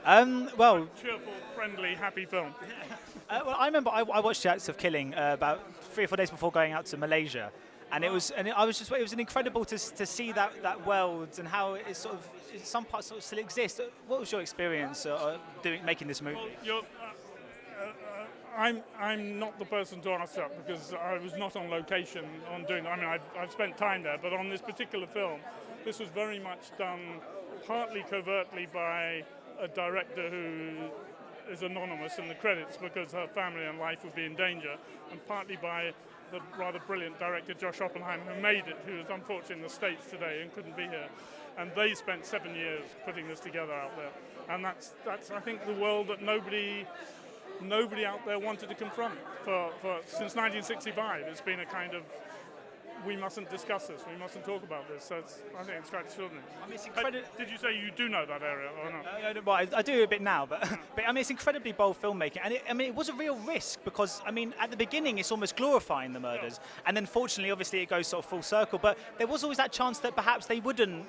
Well, Cheerful, friendly, happy film. well, I remember I watched The Acts of Killing about 3 or 4 days before going out to Malaysia, and I was just it was incredible to see that world and how it sort of in some parts sort of still exists. What was your experience making this movie? Well, I'm not the person to ask that because I was not on location on doing that. I mean, I've spent time there, but on this particular film, this was very much done partly covertly by a director who is anonymous in the credits because her family and life would be in danger, and partly by the rather brilliant director Josh Oppenheim, who made it, who is unfortunately in the States today and couldn't be here. And they spent 7 years putting this together out there. And that's I think, the world that nobody out there wanted to confront since 1965. It's been a kind of, we mustn't discuss this, we mustn't talk about this. So I think it's quite extraordinary. I mean, it's did you say you do know that area or not? Well, I do a bit now, but but I mean, it's incredibly bold filmmaking, and it was a real risk because I mean, at the beginning, it's almost glorifying the murders, and then fortunately, obviously, it goes sort of full circle. But there was always that chance that perhaps they wouldn't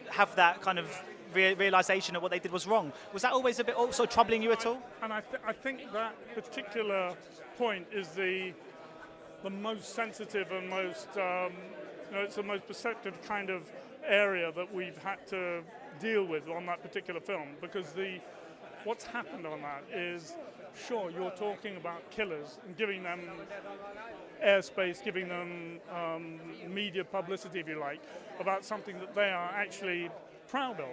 have that kind of realization that what they did was wrong. Was that always a bit also troubling you at all? And I think that particular point is the most sensitive and most, it's the most perceptive kind of area that we've had to deal with on that particular film, because what's happened on that is, sure, you're talking about killers and giving them airspace, giving them media publicity, if you like, about something that they are actually proud of.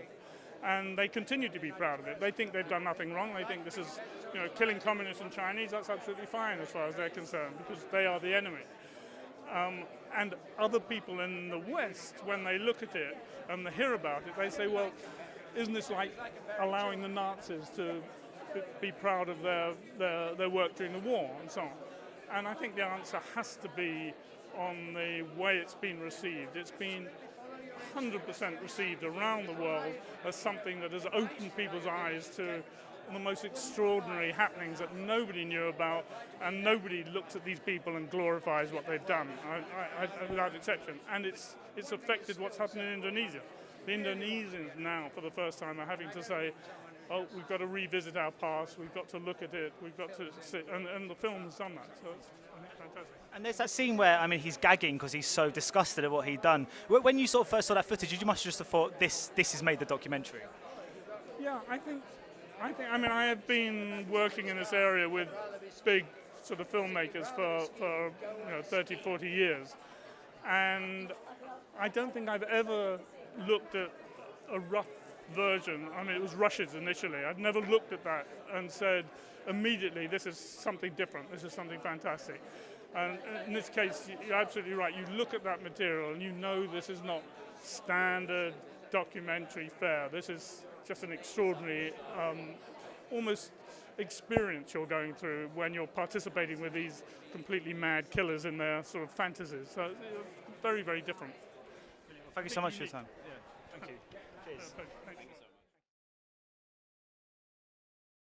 And they continue to be proud of it. They think they've done nothing wrong. They think this is, killing communists and Chinese, that's absolutely fine as far as they're concerned, because they are the enemy. And other people in the West, when they look at it and they hear about it, they say, well, isn't this like allowing the Nazis to be proud of their work during the war and so on? And I think the answer has to be on the way it's been received. It's been 100% received around the world as something that has opened people's eyes to the most extraordinary happenings that nobody knew about, and nobody looks at these people and glorifies what they've done, without exception. And it's affected what's happened in Indonesia. The Indonesians now, for the first time, are having to say, oh, we've got to revisit our past, we've got to look at it, we've got to sit, and the film has done that, so it's fantastic. And there's that scene where, I mean, he's gagging because he's so disgusted at what he'd done. When you sort of first saw that footage, you must just have thought, this has made the documentary. Yeah, I mean, I have been working in this area with big sort of filmmakers for 30, 40 years. And I don't think I've ever looked at a rough version. I mean, it was Rush's initially. I've never looked at that and said immediately, this is something different, this is something fantastic. And in this case, you're absolutely right. You look at that material and you know this is not standard documentary fare. This is just an extraordinary, almost experience you're going through when you're participating with these completely mad killers in their sort of fantasies. So very, very different. Thank you so much for your time. Yeah. Thank you. Cheers.